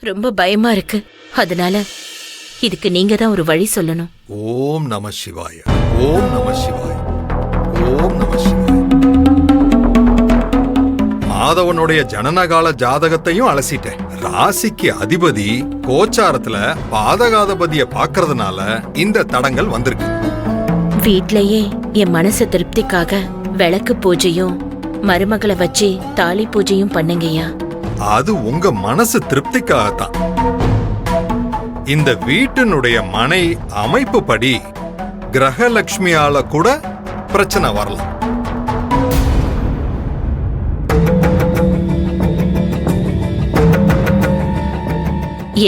ரொம்ப பயமா இருக்கு. அதனால இதுக்கு நீங்க தான் ஒரு வழி சொல்லணும். ஓம் நம சிவாய, ஓம் நம சிவாய, ஓம் நம சிவாய. மாதவனுடைய ஜனனகால ஜாதகத்தையும் அலசிட்டேன். ராசிக்கு அதிபதி கோச்சாரத்துல பாதகாதிபதிய பாக்குறதுனால இந்த தடங்கள் வந்திருக்கு. வீட்லயே என் மனசு திருப்திக்காக விளக்கு பூஜையும் மருமகளை வச்சு தாலி பூஜையும் பண்ணுங்கய்யா. அது உங்க மனசு திருப்திக்காகத்தான். இந்த வீட்டினுடைய மனை அமைப்பு படி கிரகலட்சுமியால கூட பிரச்சனை வரலாம்.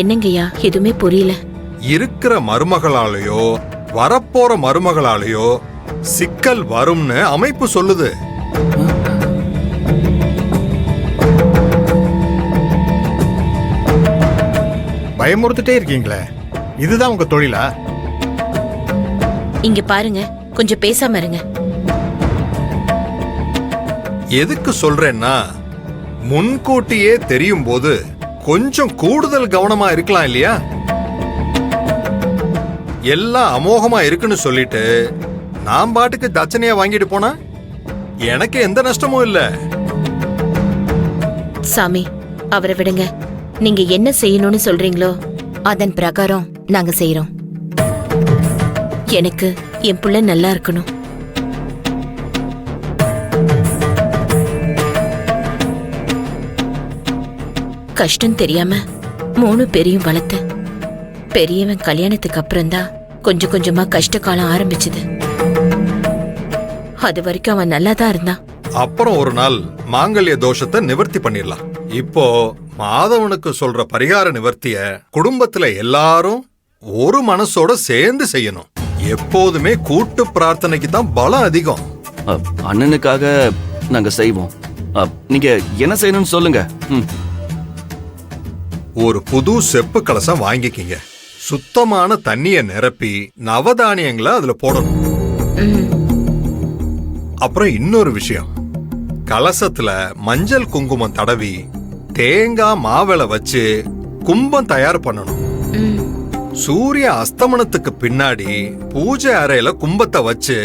என்னங்கய்யா எதுவுமே புரியல. இருக்கிற மருமகளாலேயோ வரப்போற மருமகளாலேயோ சிக்கல் வரும்னு அமைப்பு சொல்லுது. பயமுறுத்திட்டே இருக்கீங்களே, இதுதான் உங்க தொழிலா? இங்க பாருங்க, கொஞ்சம் பேசாம இருங்க. எதுக்கு சொல்றேன்னா, முன்கூட்டியே தெரியும் போது கொஞ்சம் கூடுதல் கவனமா இருக்கலாம் இல்லையா? எல்லாம் அமோகமா இருக்குன்னு சொல்லிட்டு நான் பாட்டுக்கு தட்சணையா வாங்கிட்டு போனா எனக்கு எந்த நஷ்டமும் இல்ல. சாமி, அவரை விடுங்க. நீங்க என்ன செய்யணும்னு சொல்றீங்களோ அதன் பிரகாரம் நாங்க செய்யறோம். எனக்கு என் புள்ள நல்லா இருக்கணும். கஷ்டம் தெரியாம 3 பேரையும் வளர்த்து பெரியவன் கல்யாணத்துக்கு அப்புறம்தான் கொஞ்சம் கொஞ்சமா கஷ்ட காலம் ஆரம்பிச்சது. அது வரைக்கும் அவன் நல்லா தான் இருந்தான். அப்புறம் ஒரு நாள் மாங்கல்ய தோஷத்தை நிவர்த்தி பண்ணிடலாம். இப்போ மாதவனுக்கு சொல்ற பரிகார நிவர்த்திய குடும்பத்துல எல்லாரும் ஒரு மனசோட சேர்ந்து செய்யணும். எப்போதுமே கூட்டு பிரார்த்தனைக்கு தான் பலம் அதிகம். அண்ணனுக்காக நாங்க செய்வோம். நீங்க என்ன செய்யணும்னு சொல்லுங்க. ஒரு புது செப்பு கலசம் வாங்கிக்கிங்க. சுத்தமான தண்ணிய நிரப்பி நவதானியங்களை அதுல போடணும். அப்புறம் இன்னொரு விஷயம், கலசத்துல மஞ்சள் குங்குமம் தடவி தேங்காய் மாவிளை வச்சு கும்பம் தயார் பண்ணணும். சூரிய அஸ்தமனத்துக்கு பின்னாடி பூஜை அறையில கும்பத்தை வச்சு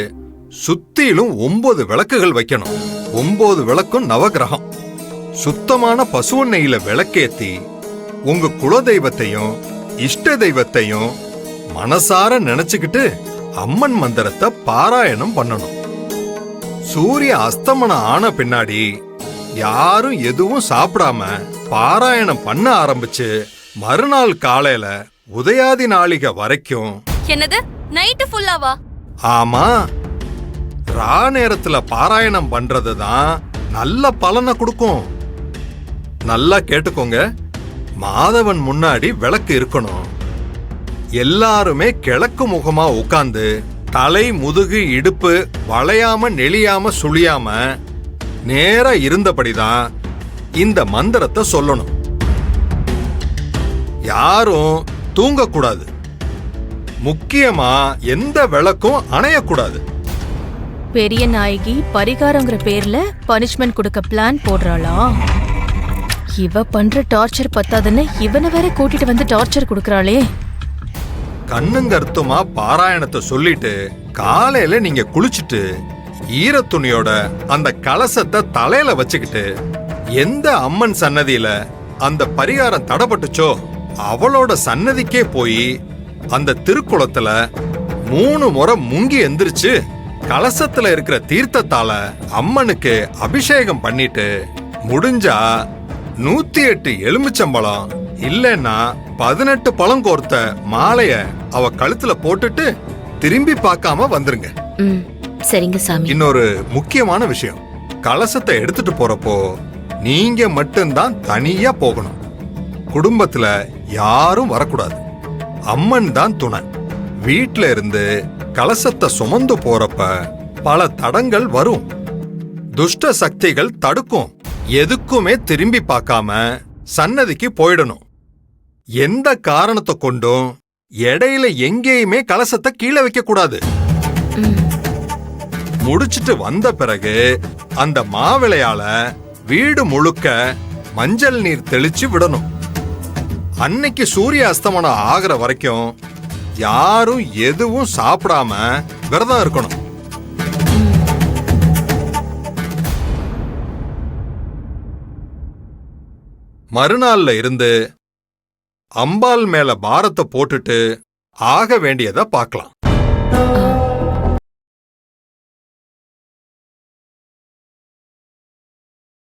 சுத்திலும் 9 விளக்குகள் வைக்கணும். 9 விளக்கும் நவகிரகம். சுத்தமான பசுவெண்ணெயில விளக்கேத்தி உங்க குலதெய்வத்தையும் இஷ்ட தெய்வத்தையும் மனசார நினைச்சுக்கிட்டு அம்மன் மந்திரத்தை பாராயணம் பண்ணணும். சூரிய அஸ்தமனம் ஆன பின்னாடி யாரும் எதுவும் சாப்பிடாம பாராயணம் பண்ண ஆரம்பிச்சு மறுநாள் காலையில உதயாதி நாளிகை வரைக்கும். என்னது, நைட்டு ஃபுல்லாவா? ஆமா, ரா நேரத்துல பாராயணம் பண்றதுதான் நல்ல பலனை கொடுக்கும். நல்லா கேட்டுக்கோங்க. மாதவன் முன்னாடி விளக்கு இருக்கணும். எல்லாருமே கிழக்கு முகமா உட்கார்ந்து தலை முதுகு இடுப்பு வளையாம நெளியாம சுழியாம நேரா இருந்தபடிதான் இந்த மந்திரத்தை சொல்லணும். யாரும் தூங்கக்கூடாது. முக்கியமா எந்த விளக்கும் அணையக்கூடாது. பெரிய நாயகி பரிகாரங்கிற பேர்ல பனிஷ்மெண்ட் கொடுக்க பிளான் போடுறாளா? இவ பண்ற டார்ச்சர் பத்தாதுன்னு இவனை வேற கூட்டிட்டு வந்து டார்ச்சர் கொடுக்கறாளே. கண்ணுங்கருத்துமா பாராயணத்தை சொல்லிட்டு காலையில நீங்க குளிச்சுட்டு ஈரத்துணியோட அந்த கலசத்தை தலையில வச்சுக்கிட்டு எந்த அம்மன் சன்னதியில அந்த பரிகாரம் தடப்பட்டுச்சோ அவளோட சன்னதிக்கே போய் அந்த திருக்குளத்துல 3 முறை முங்கி எந்திரிச்சு கலசத்துல இருக்கிற தீர்த்தத்தால அம்மனுக்கு அபிஷேகம் பண்ணிட்டு முடிஞ்சா 108 எலுமிச்சம்பழம் இல்லைன்னா 18 பழம் கோர்த்த மாலைய அவ கழுத்துல போட்டுட்டு திரும்பி பார்க்காம வந்துருங்க. சரிங்க சாமி. இன்னொரு முக்கியமான விஷயம், கலசத்தை எடுத்துட்டு போறப்போ நீங்க மட்டும்தான் தனியா போகணும். குடும்பத்துல யாரும் வரக்கூடாது. அம்மன் தான் துணை. வீட்ல இருந்து கலசத்தை சுமந்து போறப்ப பல தடங்கள் வரும். துஷ்ட சக்திகள் தடுக்கும். எதுக்குமே திரும்பி பார்க்காம சன்னதிக்கு போயிடணும். எந்த காரணத்தை கொண்டும் இடையில எங்கேயுமே கலசத்தை கீழே வைக்க கூடாது. முடிச்சிட்டு வந்த பிறகு அந்த மாவிளையால வீடு முழுக்க மஞ்சள் நீர் தெளிச்சு விடணும். அன்னைக்கு சூரிய அஸ்தமனம் ஆகிற வரைக்கும் யாரும் எதுவும் சாப்பிடாம விரதம் இருக்கணும். மறுநாள்ல இருந்து அம்பாள் மேல பாரத்தை போட்டுட்டு ஆக வேண்டியதை பார்க்கலாம்.